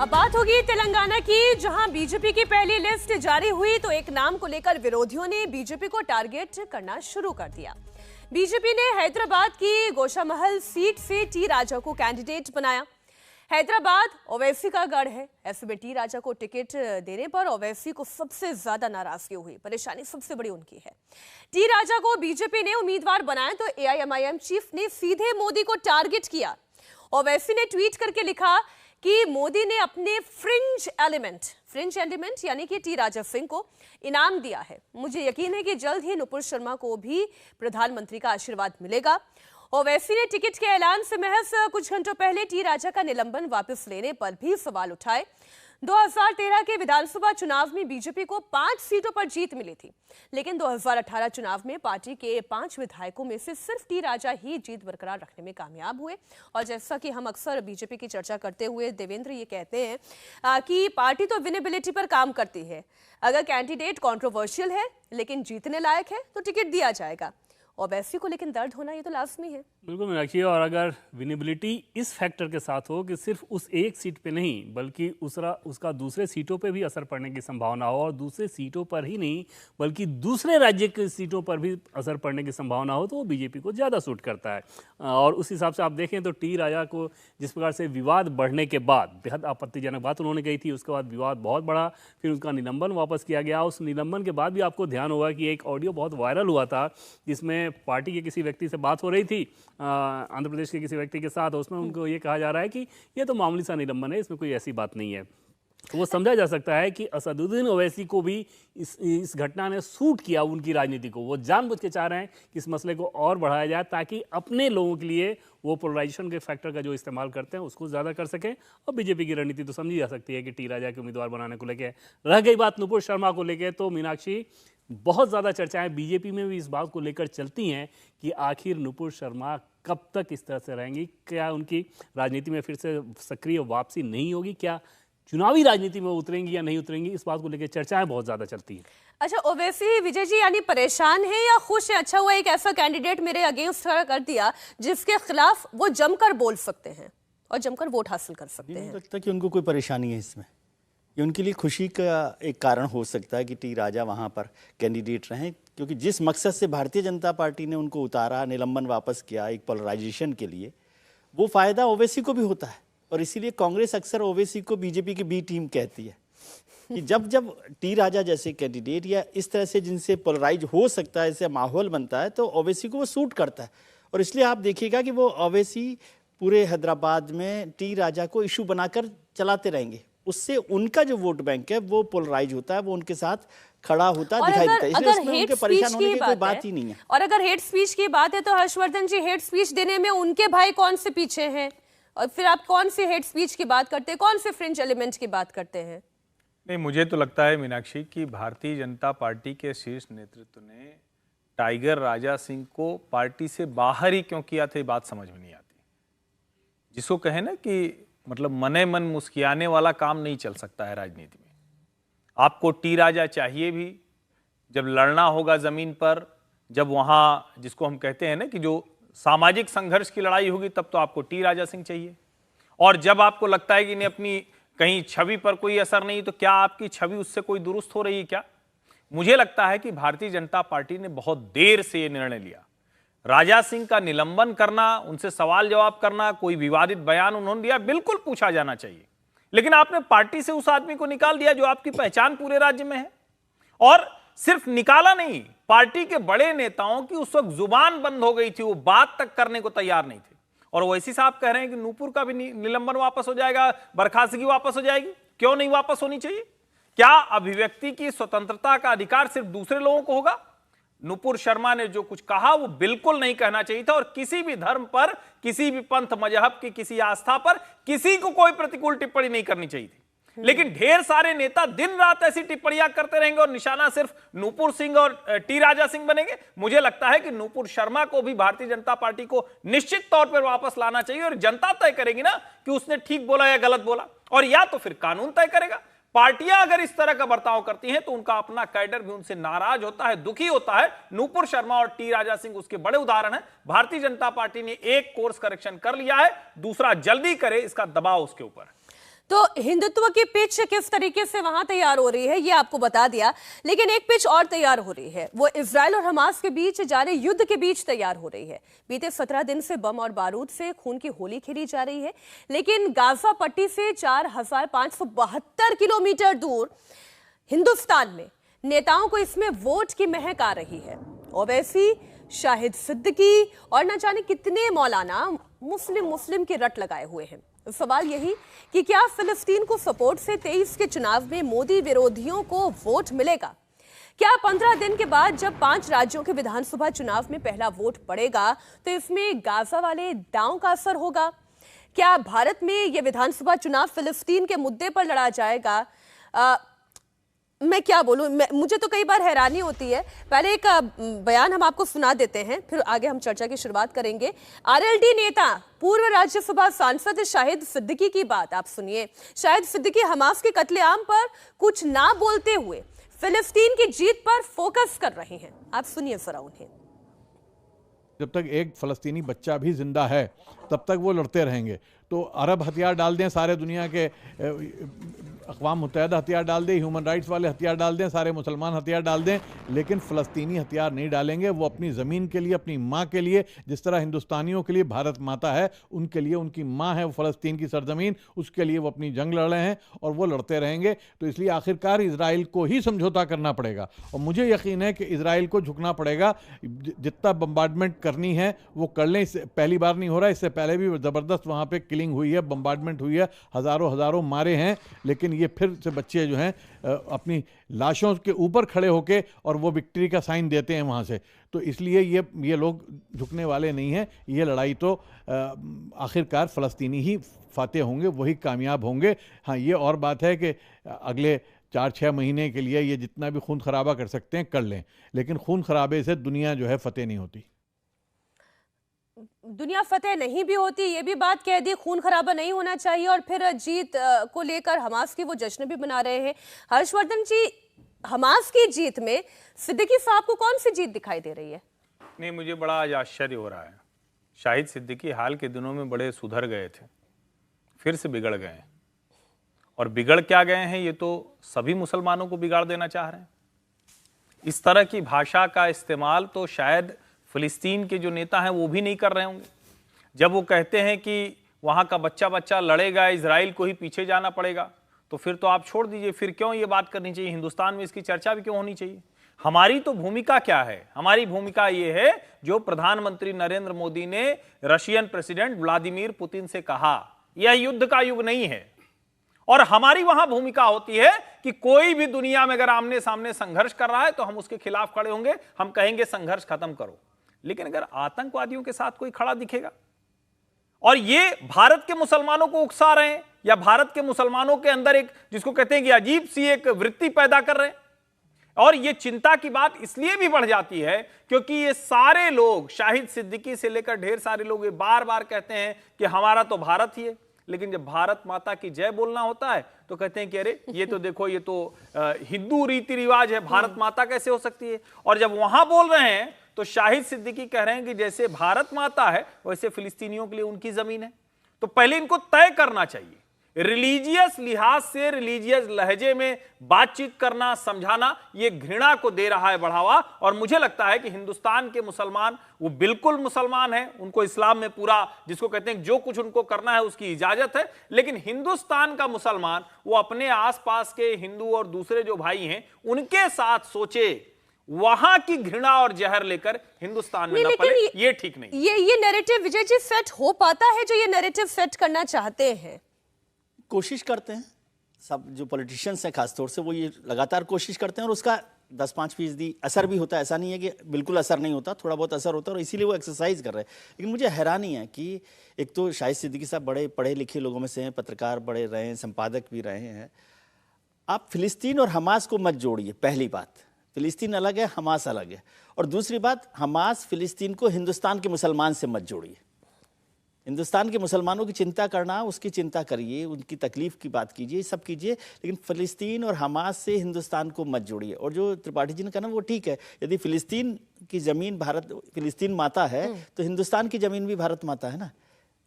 अब बात होगी तेलंगाना की, जहां बीजेपी की पहली लिस्ट जारी हुई तो एक नाम को लेकर विरोधियों ने बीजेपी को टारगेट करना शुरू कर दिया। बीजेपी ने हैदराबाद की गोशामहल सीट से टी राजा को कैंडिडेट बनाया। हैदराबाद ओवैसी का गढ़ है, ऐसे में टी राजा को टिकट देने पर ओवैसी को सबसे ज्यादा नाराजगी हुई। परेशानी सबसे बड़ी उनकी है। टी राजा को बीजेपी ने उम्मीदवार बनाया तो एआईएमआईएम चीफ ने सीधे मोदी को टारगेट किया। ओवैसी ने ट्वीट करके लिखा कि मोदी ने अपने फ्रिंज एलिमेंट यानी कि टी राजा सिंह को इनाम दिया है। मुझे यकीन है कि जल्द ही नुपुर शर्मा को भी प्रधानमंत्री का आशीर्वाद मिलेगा। ओवैसी ने टिकट के ऐलान से महज कुछ घंटों पहले टी राजा का निलंबन वापस लेने पर भी सवाल उठाए। 2013 के विधानसभा चुनाव में बीजेपी को 5 सीटों पर जीत मिली थी, लेकिन 2018 चुनाव में पार्टी के 5 विधायकों में से सिर्फ टी राजा ही जीत बरकरार रखने में कामयाब हुए। और जैसा कि हम अक्सर बीजेपी की चर्चा करते हुए देवेंद्र ये कहते हैं कि पार्टी तो विनेबिलिटी पर काम करती है। अगर कैंडिडेट कॉन्ट्रोवर्शियल है लेकिन जीतने लायक है तो टिकट दिया जाएगा। ओवैसी को लेकिन दर्द होना ये तो लाजमी है। बिल्कुल मीनाक्षी, और अगर विनेबिलिटी इस फैक्टर के साथ हो कि सिर्फ उस एक सीट पे नहीं बल्कि उसका दूसरे सीटों पे भी असर पड़ने की संभावना हो, और दूसरे सीटों पर ही नहीं बल्कि दूसरे राज्य की सीटों पर भी असर पड़ने की संभावना हो, तो वो बीजेपी को ज़्यादा सूट करता है। और उस हिसाब से आप देखें तो टी राजा को जिस प्रकार से विवाद बढ़ने के बाद बेहद आपत्तिजनक बात उन्होंने कही थी, उसके बाद विवाद बहुत बढ़ा, फिर उसका निलंबन वापस किया गया। उस निलंबन के बाद भी आपको ध्यान होगा कि एक ऑडियो बहुत वायरल हुआ था जिसमें पार्टी के किसी व्यक्ति से बात हो रही थी आंध्र प्रदेश के किसी व्यक्ति के साथ। उसमें उनको ये कहा जा रहा है कि ये तो मामूली सा निलंबन है, इसमें कोई ऐसी बात नहीं है। तो वो समझा जा सकता है कि असदुद्दीन ओवैसी को भी इस घटना ने सूट किया उनकी राजनीति को। वो जानबूझ के चाह रहे हैं कि इस मसले को और बढ़ाया जाए ताकि अपने लोगों के लिए वो पोलराइजेशन के फैक्टर का जो इस्तेमाल करते हैं उसको ज़्यादा कर सकें। और बीजेपी की रणनीति तो समझी जा सकती है कि टी राजा के उम्मीदवार बनाने को लेकर। रह गई बात नुपुर शर्मा को लेकर, तो मीनाक्षी बहुत ज़्यादा चर्चाएं बीजेपी में भी इस बात को लेकर चलती हैं कि आखिर नुपुर शर्मा कब तक इस तरह से रहेंगी। क्या उनकी राजनीति में फिर से सक्रिय वापसी नहीं होगी, क्या चुनावी राजनीति में उतरेंगी या नहीं उतरेंगी, इस बात को लेकर चर्चाएं बहुत ज़्यादा चलती हैं। अच्छा, ओवैसी विजय जी यानी परेशान है या खुश है? अच्छा हुआ एक ऐसा कैंडिडेट मेरे अगेंस्ट खड़ा कर दिया जिसके खिलाफ वो जमकर बोल सकते हैं और जमकर वोट हासिल कर सकते हैं। नहीं लगता कि उनको कोई परेशानी है इसमें। ये उनके लिए खुशी का एक कारण हो सकता है कि टी राजा वहाँ पर कैंडिडेट रहें, क्योंकि जिस मकसद से भारतीय जनता पार्टी ने उनको उतारा, निलंबन वापस किया एक पोलराइजेशन के लिए, वो फ़ायदा ओवैसी को भी होता है। और इसीलिए कांग्रेस अक्सर ओवैसी को बीजेपी की बी टीम कहती है कि जब टी राजा जैसे कैंडिडेट या इस तरह से जिनसे पोलराइज हो सकता है, इससे माहौल बनता है, तो ओवैसी को वो सूट करता है। और इसलिए आप देखिएगा कि वो ओवैसी पूरे हैदराबाद में टी राजा को इशू बनाकर चलाते रहेंगे। उससे उनका जो वोट बैंक है वो पोलराइज होता है, वो उनके साथ खड़ा होता दिखाई देता है। इसलिए इसमें उनके परेशान होने की कोई बात ही नहीं है। और अगर हेट स्पीच की बात है तो हर्षवर्धन जी, हेट स्पीच देने में उनके भाई कौन से पीछे हैं? और फिर आप कौन से हेट स्पीच की बात करते हैं, कौन से फ्रिंज एलिमेंट की बात करते हैं? नहीं, मुझे तो लगता है मीनाक्षी कि भारतीय जनता पार्टी के शीर्ष नेतृत्व ने टाइगर राजा सिंह को पार्टी से बाहर ही क्यों किया था, ये बात समझ में नहीं आती। जिसको कहे ना कि मतलब मने मन मुस्कियाने वाला काम नहीं चल सकता है राजनीति में। आपको टी राजा चाहिए भी जब लड़ना होगा जमीन पर, जब वहाँ जिसको हम कहते हैं ना कि जो सामाजिक संघर्ष की लड़ाई होगी, तब तो आपको टी राजा सिंह चाहिए। और जब आपको लगता है कि नहीं अपनी कहीं छवि पर कोई असर नहीं, तो क्या आपकी छवि उससे कोई दुरुस्त हो रही है क्या? मुझे लगता है कि भारतीय जनता पार्टी ने बहुत देर से ये निर्णय लिया। राजा सिंह का निलंबन करना, उनसे सवाल जवाब करना, कोई विवादित बयान उन्होंने दिया, बिल्कुल पूछा जाना चाहिए, लेकिन आपने पार्टी से उस आदमी को निकाल दिया जो आपकी पहचान पूरे राज्य में है। और सिर्फ निकाला नहीं, पार्टी के बड़े नेताओं की उस वक्त जुबान बंद हो गई थी, वो बात तक करने को तैयार नहीं थे। और ओवैसी साहब कह रहे हैं कि नूपुर का भी निलंबन वापस हो जाएगा, बर्खास्तगी वापस हो जाएगी। क्यों नहीं वापस होनी चाहिए? क्या अभिव्यक्ति की स्वतंत्रता का अधिकार सिर्फ दूसरे लोगों को होगा? नुपुर शर्मा ने जो कुछ कहा वो बिल्कुल नहीं कहना चाहिए था। और किसी भी धर्म पर, किसी भी पंथ मजहब की किसी आस्था पर किसी को कोई प्रतिकूल टिप्पणी नहीं करनी चाहिए थी। लेकिन ढेर सारे नेता दिन रात ऐसी टिप्पणियां करते रहेंगे और निशाना सिर्फ नूपुर सिंह और टी राजा सिंह बनेंगे। मुझे लगता है कि नूपुर शर्मा को भी भारतीय जनता पार्टी को निश्चित तौर पर वापस लाना चाहिए, और जनता तय करेगी ना कि उसने ठीक बोला या गलत बोला, और या तो फिर कानून तय करेगा। पार्टियां अगर इस तरह का बर्ताव करती हैं तो उनका अपना कैडर भी उनसे नाराज होता है, दुखी होता है। नूपुर शर्मा और टी राजा सिंह उसके बड़े उदाहरण हैं। भारतीय जनता पार्टी ने एक कोर्स करेक्शन कर लिया है, दूसरा जल्दी करे, इसका दबाव उसके ऊपर है। तो हिंदुत्व की पिच किस तरीके से वहां तैयार हो रही है ये आपको बता दिया, लेकिन एक पिच और तैयार हो रही है, वो इजराइल और हमास के बीच जारी युद्ध के बीच तैयार हो रही है। बीते 17 दिन से बम और बारूद से खून की होली खेली जा रही है, लेकिन गाजा पट्टी से 4572 किलोमीटर दूर हिंदुस्तान में नेताओं को इसमें वोट की महक आ रही है। ओवैसी, शाहिद सिद्दीकी और न जाने कितने मौलाना मुस्लिम की रट लगाए हुए हैं। सवाल यही कि क्या फिलिस्तीन को सपोर्ट से 23 के चुनाव में मोदी विरोधियों को वोट मिलेगा? क्या 15 दिन के बाद जब 5 राज्यों के विधानसभा चुनाव में पहला वोट पड़ेगा तो इसमें गाजा वाले दांव का असर होगा? क्या भारत में यह विधानसभा चुनाव फिलिस्तीन के मुद्दे पर लड़ा जाएगा? मैं क्या बोलूं, मुझे तो कई बार हैरानी होती है। पहले एक बयान हम आपको सुना देते हैं, फिर आगे हम चर्चा की शुरुआत करेंगे। आरएलडी नेता पूर्व राज्यसभा सांसद शाहिद सिद्दीकी की बात आप सुनिए। शाहिद सिद्दीकी हमास के कत्लेआम पर कुछ ना बोलते हुए फिलिस्तीन की जीत पर फोकस कर रहे हैं। आप सुनिए जरा उन्हें। जब तक एक फलस्तीनी बच्चा भी जिंदा है तब तक वो लड़ते रहेंगे। तो अरब हथियार डाल दें, सारे दुनिया के अक़वाम मुत्तहिदा हथियार डाल दें, ह्यूमन राइट्स वाले हथियार डाल दें, सारे मुसलमान हथियार डाल दें, लेकिन फ़लस्तीनी हथियार नहीं डालेंगे। वो अपनी ज़मीन के लिए, अपनी माँ के लिए, जिस तरह हिंदुस्तानियों के लिए भारत माता है, उनके लिए उनकी माँ है वो फ़लस्तीन की सरजमीन, उसके लिए वो अपनी जंग लड़ रहे हैं और वो लड़ते रहेंगे। तो इसलिए आखिरकार इजराइल को ही समझौता करना पड़ेगा और मुझे यकीन है कि इजराइल को झुकना पड़ेगा। जितना बम्बार्डमेंट करनी है वो कर लें। इससे पहली बार नहीं हो रहा, इससे पहले भी ज़बरदस्त वहाँ पर किलिंग हुई है, बम्बार्डमेंट हुई है, हज़ारों मारे हैं, लेकिन ये फिर से बच्चे जो हैं अपनी लाशों के ऊपर खड़े होके और वो विक्ट्री का साइन देते हैं वहाँ से। तो इसलिए ये लोग झुकने वाले नहीं हैं। ये लड़ाई तो आखिरकार फ़लस्तीनी ही फातेह होंगे, वही कामयाब होंगे। हाँ, ये और बात है कि अगले 4-6 महीने के लिए ये जितना भी खून खराबा कर सकते हैं कर लें, लेकिन खून खराबे से दुनिया जो है फतेह नहीं होती। दुनिया फतेह नहीं भी होती, ये भी बात कह दी, खून खराबा नहीं होना चाहिए। और फिर जीत को लेकर हमास की वो जश्न भी मना रहे हैं। हर्षवर्धन जी, हमास की जीत में सिद्दीकी साहब को कौन सी जीत दिखाई दे रही है? नहीं, मुझे बड़ा आज आश्चर्य हो रहा है। शाहिद सिद्दीकी हाल के दिनों में बड़े सुधर गए थे, फिर से बिगड़ गए हैं। और बिगड़ क्या गए हैं, ये तो सभी मुसलमानों को बिगाड़ देना चाह रहे हैं। इस तरह की भाषा का इस्तेमाल तो शायद फिलिस्तीन के जो नेता हैं वो भी नहीं कर रहे होंगे। जब वो कहते हैं कि वहाँ का बच्चा लड़ेगा, इजराइल को ही पीछे जाना पड़ेगा, तो फिर तो आप छोड़ दीजिए, फिर क्यों ये बात करनी चाहिए? हिंदुस्तान में इसकी चर्चा भी क्यों होनी चाहिए? हमारी तो भूमिका क्या है? हमारी भूमिका ये है जो प्रधानमंत्री नरेंद्र मोदी ने रशियन प्रेसिडेंट व्लादिमीर पुतिन से कहा, यह युद्ध का युग नहीं है। और हमारी वहां भूमिका होती है कि कोई भी दुनिया में अगर आमने सामने संघर्ष कर रहा है तो हम उसके खिलाफ खड़े होंगे, हम कहेंगे संघर्ष खत्म करो। लेकिन अगर आतंकवादियों के साथ कोई खड़ा दिखेगा और ये भारत के मुसलमानों को उकसा रहे हैं या भारत के मुसलमानों के अंदर एक, जिसको कहते हैं कि अजीब सी एक वृत्ति पैदा कर रहे हैं, और ये चिंता की बात इसलिए भी बढ़ जाती है क्योंकि ये सारे लोग, शाहिद सिद्दीकी से लेकर ढेर सारे लोग, ये बार बार कहते हैं कि हमारा तो भारत ही है। लेकिन जब भारत माता की जय बोलना होता है तो कहते हैं कि अरे ये तो देखो, ये तो हिंदू रीति रिवाज है, भारत माता कैसे हो सकती है? और जब वहां बोल रहे हैं तो शाहिद सिद्दीकी कह रहे हैं कि जैसे भारत माता है वैसे फिलिस्तीनियों के लिए उनकी जमीन है। तो पहले इनको तय करना चाहिए, रिलीजियस लिहाज से, रिलीजियस लहजे में बातचीत करना, समझाना, ये घृणा को दे रहा है बढ़ावा। और मुझे लगता है कि हिंदुस्तान के मुसलमान वो बिल्कुल मुसलमान हैं, उनको इस्लाम में पूरा, जिसको कहते हैं जो कुछ उनको करना है उसकी इजाजत है। लेकिन हिंदुस्तान का मुसलमान वो अपने आसपास के हिंदू और दूसरे जो भाई हैं उनके साथ सोचे, वहां की घृणा और जहर लेकर हिंदुस्तान में न पले, ये ठीक नहीं। ये नैरेटिव विजय जी सेट हो पाता है जो ये नैरेटिव सेट करना चाहते हैं? कोशिश करते हैं सब जो पॉलिटिशियंस हैं खासतौर से, वो ये लगातार कोशिश करते हैं और उसका 10-5% असर भी होता है। ऐसा नहीं है कि बिल्कुल असर नहीं होता, थोड़ा बहुत असर होता है और इसीलिए वो एक्सरसाइज कर रहे हैं। लेकिन मुझे हैरानी है कि एक तो शाहिद सिद्दीकी साहब बड़े पढ़े लिखे लोगों में से हैं, पत्रकार बड़े रहे हैं, संपादक भी रहे हैं। आप फिलिस्तीन और हमास को मत जोड़िए, पहली बात। फिलिस्तीन अलग है, हमास अलग है। और दूसरी बात, हमास फिलिस्तीन को हिंदुस्तान के मुसलमान से मत जोड़िए। हिंदुस्तान के मुसलमानों की चिंता करना, उसकी चिंता करिए, उनकी तकलीफ की बात कीजिए, सब कीजिए, लेकिन फ़लस्तीन और हमास से हिंदुस्तान को मत जोड़िए। और जो त्रिपाठी जी ने कहा ना, वो ठीक है। यदि फ़लस्तीन की ज़मीन भारत, फ़लस्तीन माता है तो हिंदुस्तान की ज़मीन भी भारत माता है ना।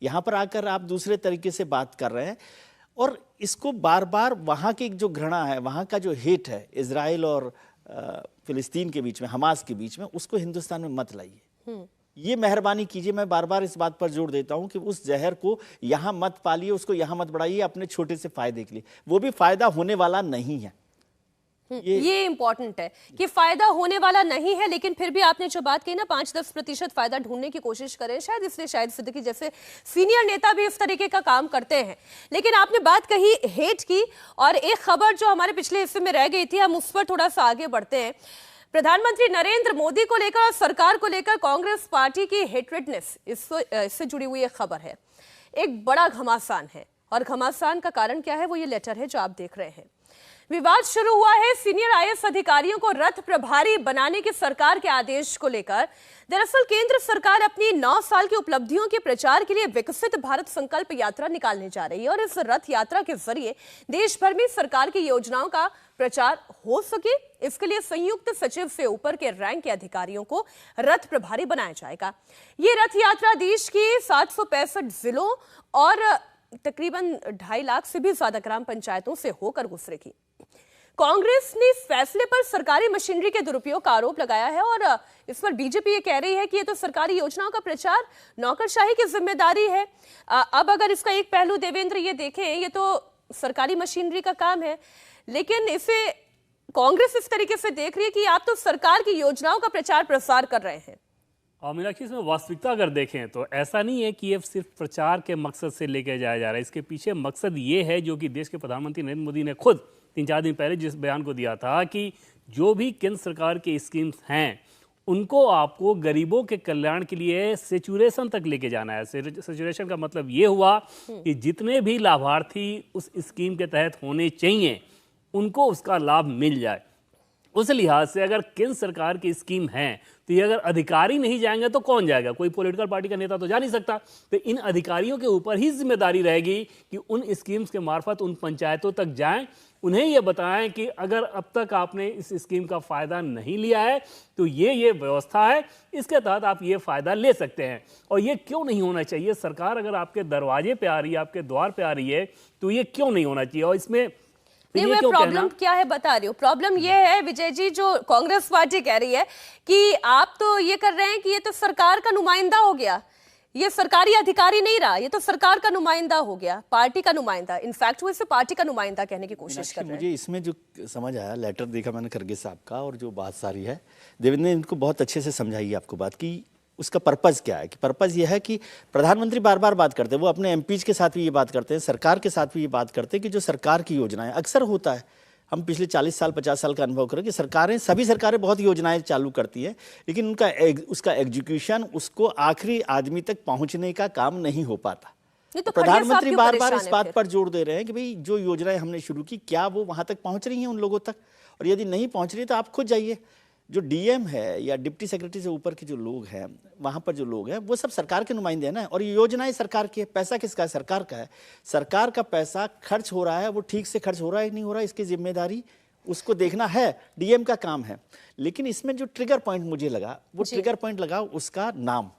यहाँ पर आकर आप दूसरे तरीके से बात कर रहे हैं। और इसको बार बार वहाँ की जो घृणा है, वहाँ का जो हेट है इजराइल और फिलिस्तीन के बीच में, हमास के बीच में, उसको हिंदुस्तान में मत लाइए। ये मेहरबानी कीजिए, मैं बार बार इस बात पर जोर देता हूं कि उस जहर को यहां मत पालिए, उसको यहां मत बढ़ाइए अपने छोटे से फायदे के लिए। वो भी फायदा होने वाला नहीं है। ये इंपॉर्टेंट है कि फायदा होने वाला नहीं है, लेकिन फिर भी आपने जो बात कही ना 5-10% फायदा ढूंढने की कोशिश करें, शायद इसलिए शाहिद सिद्दीकी जैसे सीनियर नेता भी इस तरीके का काम करते हैं। लेकिन आपने बात कही हेट की, और एक खबर जो हमारे पिछले हिस्से में रह गई थी, हम उस पर थोड़ा सा आगे बढ़ते हैं। प्रधानमंत्री नरेंद्र मोदी को लेकर और सरकार को लेकर कांग्रेस पार्टी की हेट्रेडनेस, इससे जुड़ी हुई एक खबर है। एक बड़ा घमासान है, और घमासान का कारण क्या है, वो ये लेटर है जो आप देख रहे हैं। विवाद शुरू हुआ है सीनियर आईएएस अधिकारियों को रथ प्रभारी बनाने के सरकार के आदेश को लेकर। दरअसल केंद्र सरकार अपनी 9 साल की उपलब्धियों के प्रचार के लिए विकसित भारत संकल्प यात्रा निकालने जा रही है, और इस रथ यात्रा के जरिए देश भर में सरकार की योजनाओं का प्रचार हो सके, इसके लिए संयुक्त सचिव से ऊपर के रैंक के अधिकारियों को रथ प्रभारी बनाया जाएगा। ये रथ यात्रा देश के 765 जिलों और तकरीबन 2.5 लाख से भी ज्यादा ग्राम पंचायतों से होकर गुजरेगी। कांग्रेस ने इस फैसले पर सरकारी मशीनरी के दुरुपयोग का आरोप लगाया है, और इस पर बीजेपी ये कह रही है कि ये तो सरकारी योजनाओं का प्रचार नौकरशाही की जिम्मेदारी है। अब अगर इसका एक पहलू देवेंद्र ये देखें, ये तो सरकारी मशीनरी का काम है, लेकिन इसे कांग्रेस इस तरीके से देख रही है कि आप तो सरकार की योजनाओं का प्रचार प्रसार कर रहे हैं। और मीनाक्षी, इसमें वास्तविकता अगर देखें तो ऐसा नहीं है कि ये सिर्फ प्रचार के मकसद से लेके जाया जा रहा है। इसके पीछे मकसद ये है, जो कि देश के प्रधानमंत्री नरेंद्र मोदी ने खुद 3-4 दिन पहले जिस बयान को दिया था, कि जो भी केंद्र सरकार की स्कीम्स हैं उनको आपको गरीबों के कल्याण के लिए सेचुरेशन तक लेके जाना है। सेचुरेशन का मतलब ये हुआ कि जितने भी लाभार्थी उस स्कीम के तहत होने चाहिए उनको उसका लाभ मिल जाए। उस लिहाज से अगर केंद्र सरकार की स्कीम है तो ये अगर अधिकारी नहीं जाएंगे तो कौन जाएगा? कोई पॉलिटिकल पार्टी का नेता तो जा नहीं सकता। तो इन अधिकारियों के ऊपर ही जिम्मेदारी रहेगी कि उन स्कीम्स के मार्फत उन पंचायतों तक जाएं, उन्हें ये बताएं कि अगर अब तक आपने इस स्कीम का फायदा नहीं लिया है तो ये व्यवस्था है, इसके तहत आप ये फायदा ले सकते हैं। और ये क्यों नहीं होना चाहिए? सरकार अगर आपके दरवाजे पे आ रही है, आपके द्वार पे आ रही है, तो ये क्यों नहीं होना चाहिए? और इसमें नहीं, मैं प्रॉब्लम क्या है बता रही हूँ। प्रॉब्लम ये है विजय जी, जो कांग्रेस पार्टी कह रही है कि आप तो ये कर रहे हैं कि ये तो सरकार का नुमाइंदा हो गया, ये सरकारी अधिकारी नहीं रहा, ये तो सरकार का नुमाइंदा हो गया, पार्टी का नुमाइंदा। इनफैक्ट वो इसे पार्टी का नुमाइंदा कहने की कोशिश कर रहे हैं। मुझे इसमें जो समझ आया, लेटर देखा मैंने खरगे साहब का, और जो बात सारी है देवेंद्र ने इनको बहुत अच्छे से समझाई आपको बात, कि उसका पर्पज़ क्या है। कि पर्पज़ यह है कि प्रधानमंत्री बार बार बात करते हैं, वो अपने एमपीज के साथ भी ये बात करते हैं, सरकार के साथ भी ये बात करते हैं कि जो सरकार की योजनाएं, अक्सर होता है, हम पिछले 40 साल 50 साल का अनुभव करें कि सभी सरकारें बहुत योजनाएं चालू करती है, लेकिन उसका एग्जीक्यूशन, उसको आखिरी आदमी तक पहुंचने का काम नहीं हो पाता। तो प्रधानमंत्री बार बार इस बात पर जोर दे रहे हैं कि भाई जो योजनाएं हमने शुरू की, क्या वो वहां तक पहुंच रही हैं उन लोगों तक, और यदि नहीं पहुंच रही तो आप खुद जाइए। जो डीएम है या डिप्टी सेक्रेटरी से ऊपर के जो लोग हैं, वहाँ पर जो लोग हैं, वो सब सरकार के नुमाइंदे हैं ना, और ये योजनाएं सरकार की है। पैसा किसका है? सरकार का है। सरकार का पैसा खर्च हो रहा है, वो ठीक से खर्च हो रहा है नहीं हो रहा है, इसकी जिम्मेदारी उसको देखना है, डीएम का काम है। लेकिन इसमें जो ट्रिगर पॉइंट मुझे लगा, वो ट्रिगर पॉइंट लगा उसका नाम,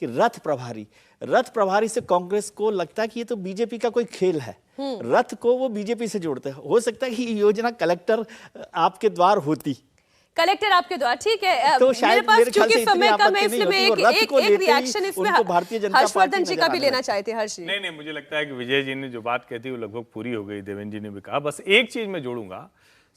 कि रथ प्रभारी। रथ प्रभारी से कांग्रेस को लगता है कि ये तो बीजेपी का कोई खेल है, रथ को वो बीजेपी से जोड़ते हैं। हो सकता है कि ये योजना कलेक्टर आपके द्वार होती, कलेक्टर आपके द्वार, ठीक है। तो मेरे पास क्योंकि समय कम है, इसलिए मैं एक रिएक्शन इसमें हर्षवर्धन जी का भी लेना चाहते हैं। हर्ष जी, नहीं, मुझे लगता है कि विजय जी ने जो बात कही थी वो लगभग पूरी हो गई, देवेंद्र जी ने भी कहा। बस एक चीज मैं जोड़ूंगा,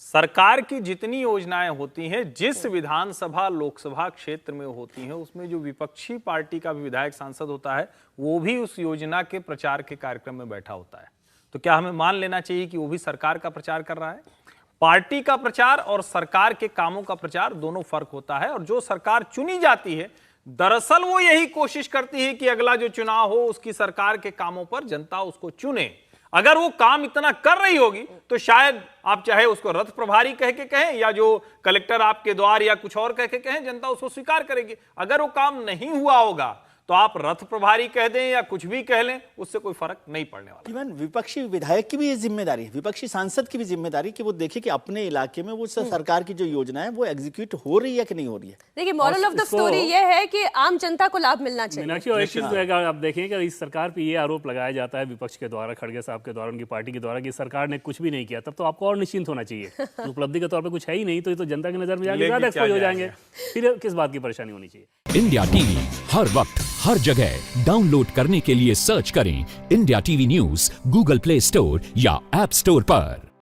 सरकार की जितनी योजनाएं होती हैं, जिस विधानसभा लोकसभा क्षेत्र में होती हैं, उसमें जो विपक्षी पार्टी का भी विधायक सांसद होता है, वो भी उस योजना के प्रचार के कार्यक्रम में बैठा होता है। तो क्या हमें मान लेना चाहिए कि वो भी सरकार का प्रचार कर रहा है? पार्टी का प्रचार और सरकार के कामों का प्रचार दोनों फर्क होता है। और जो सरकार चुनी जाती है, दरअसल वो यही कोशिश करती है कि अगला जो चुनाव हो उसकी सरकार के कामों पर जनता उसको चुने। अगर वो काम इतना कर रही होगी तो शायद आप चाहे उसको रथ प्रभारी कह के कहें या जो कलेक्टर आपके द्वार या कुछ और कह के कहें, जनता उसको स्वीकार करेगी। अगर वो काम नहीं हुआ होगा तो आप रथ प्रभारी कह दें या कुछ भी कह लें, उससे कोई फर्क नहीं पड़ने वाला। इवन विपक्षी विधायक की भी ये जिम्मेदारी है, विपक्षी सांसद की भी जिम्मेदारी कि वो देखे कि अपने इलाके में वो सरकार की जो योजना है वो एग्जीक्यूट हो रही है कि नहीं हो रही है। देखिए, मॉरल ऑफ द स्टोरी ये है कि आम जनता को लाभ मिलना चाहिए। मीनाक्षी, और एक चीज तो है कि आप देखें कि इस सरकार पे ये आरोप लगाया जाता है विपक्ष के द्वारा, खड़गे साहब के द्वारा, उनकी पार्टी के द्वारा, कि सरकार ने कुछ भी नहीं किया, तब तो आपको और निश्चिंत होना चाहिए। उपलब्धि के तौर पे कुछ है ही नहीं, तो ये तो जनता की नजर में जाके ज्यादा एक्सपोज हो जाएंगे, फिर किस बात की परेशानी होनी चाहिए। इंडिया टीवी हर वक्त हर जगह डाउनलोड करने के लिए सर्च करें India TV news Google play store या ऐप स्टोर पर।